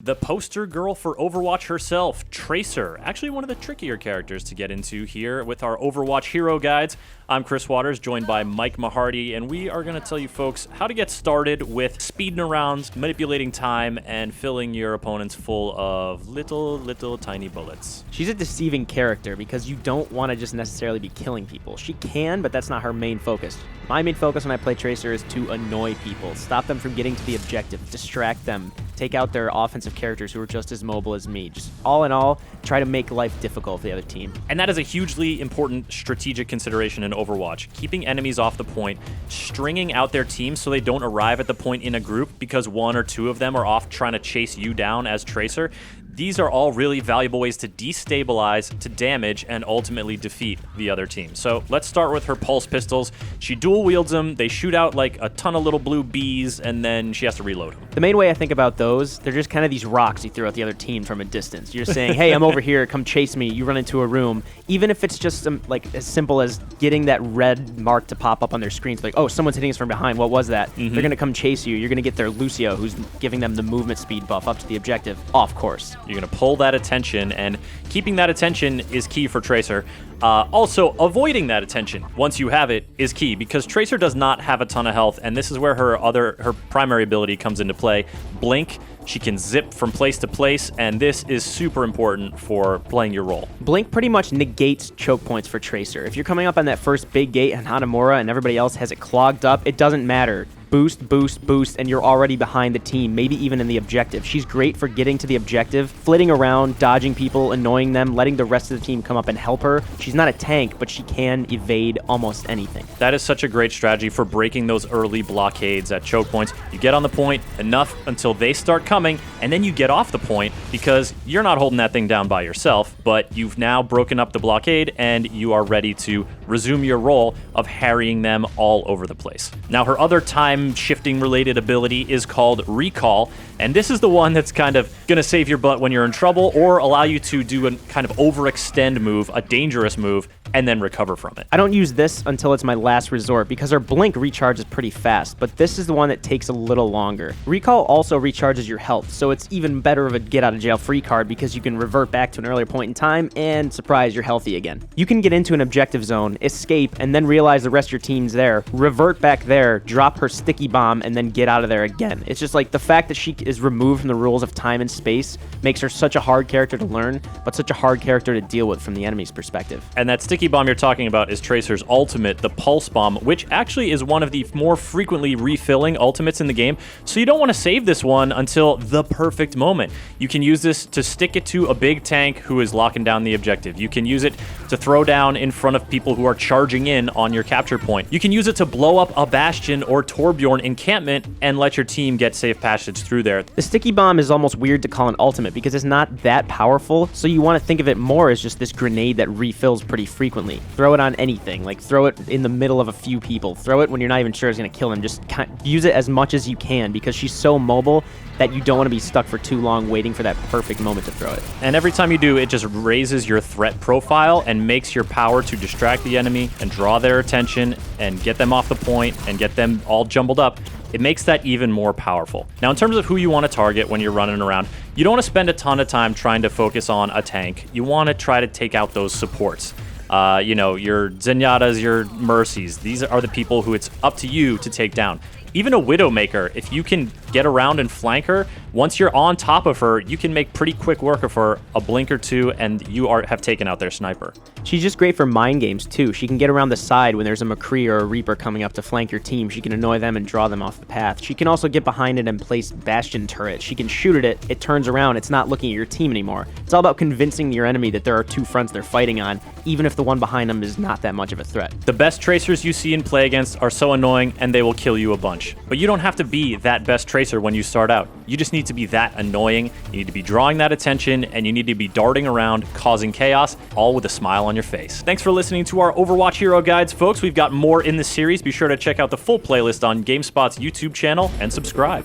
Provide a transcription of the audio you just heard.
The poster girl for Overwatch herself, Tracer. Actually one of the trickier characters to get into here with our Overwatch hero guides. I'm Chris Waters, joined by Mike Mahardy, and we are going to tell you folks how to get started with speeding around, manipulating time, and filling your opponents full of little tiny bullets. She's a deceiving character because you don't want to just necessarily be killing people. She can, but that's not her main focus. My main focus when I play Tracer is to annoy people, stop them from getting to the objective, distract them, take out their offensive characters who are just as mobile as me. Just all in all, try to make life difficult for the other team. And that is a hugely important strategic consideration in Overwatch. Keeping enemies off the point, stringing out their teams so they don't arrive at the point in a group because one or two of them are off trying to chase you down as Tracer. These are all really valuable ways to destabilize, to damage, and ultimately defeat the other team. So let's start with her pulse pistols. She dual wields them, they shoot out like a ton of little blue bees, and then she has to reload them. The main way I think about those, they're just kind of these rocks you throw at the other team from a distance. You're saying, hey, I'm over here, come chase me. You run into a room. Even if it's just like as simple as getting that red mark to pop up on their screens, like, oh, someone's hitting us from behind, what was that? They're going to come chase you. You're going to get their Lucio, who's giving them the movement speed buff up to the objective, off course. You're going to pull that attention, and keeping that attention is key for Tracer. Also, avoiding that attention once you have it is key because Tracer does not have a ton of health, and this is where her primary ability comes into play. Blink. She can zip from place to place, and this is super important for playing your role. Blink pretty much negates choke points for Tracer. If you're coming up on that first big gate and Hanamura and everybody else has it clogged up, it doesn't matter. Boost, boost, boost, and you're already behind the team, maybe even in the objective. She's great for getting to the objective, flitting around, dodging people, annoying them, letting the rest of the team come up and help her. She's not a tank, but she can evade almost anything. That is such a great strategy for breaking those early blockades at choke points. You get on the point enough until they start coming, and then you get off the point because you're not holding that thing down by yourself, but you've now broken up the blockade and you are ready to resume your role of harrying them all over the place. Now, her other time-shifting related ability is called Recall, and this is the one that's kind of going to save your butt when you're in trouble or allow you to do a kind of overextend move, a dangerous move, and then recover from it. I don't use this until it's my last resort because her blink recharges pretty fast, but this is the one that takes a little longer. Recall also recharges your health, so it's even better of a get-out-of-jail-free card because you can revert back to an earlier point in time and, surprise, you're healthy again. You can get into an objective zone, escape, and then realize the rest of your team's there, revert back there, drop her sticky bomb, and then get out of there again. It's just like the fact that she is removed from the rules of time and space makes her such a hard character to learn, but such a hard character to deal with from the enemy's perspective. And that sticky bomb you're talking about is Tracer's ultimate, the Pulse Bomb, which actually is one of the more frequently refilling ultimates in the game, so you don't want to save this one until the perfect moment. You can use this to stick it to a big tank who is locking down the objective. You can use it to throw down in front of people who are charging in on your capture point. You can use it to blow up a Bastion or Torbjorn encampment and let your team get safe passage through there. The sticky bomb is almost weird to call an ultimate because it's not that powerful, so you want to think of it more as just this grenade that refills pretty frequently. Throw it on anything, like throw it in the middle of a few people. Throw it when you're not even sure it's going to kill them. Just use it as much as you can because she's so mobile that you don't want to be stuck for too long waiting for that perfect moment to throw it. And every time you do, it just raises your threat profile and makes your power to distract the enemy and draw their attention and get them off the point and get them all jumbled up. It makes that even more powerful. Now, in terms of who you want to target when you're running around, you don't want to spend a ton of time trying to focus on a tank. You want to try to take out those supports. Your Zenyatas, your Mercies. These are the people who it's up to you to take down. Even a Widowmaker, if you can get around and flank her, once you're on top of her, you can make pretty quick work of her, a blink or two, and you have taken out their sniper. She's just great for mind games, too. She can get around the side when there's a McCree or a Reaper coming up to flank your team. She can annoy them and draw them off the path. She can also get behind it and place Bastion turret. She can shoot at it, it turns around, it's not looking at your team anymore. It's all about convincing your enemy that there are two fronts they're fighting on, even if the one behind them is not that much of a threat. The best Tracers you see and play against are so annoying, and they will kill you a bunch. But you don't have to be that best Tracer when you start out. You just need to be that annoying, you need to be drawing that attention, and you need to be darting around, causing chaos, all with a smile on your face. Thanks for listening to our Overwatch Hero Guides, folks. We've got more in the series. Be sure to check out the full playlist on GameSpot's YouTube channel and subscribe.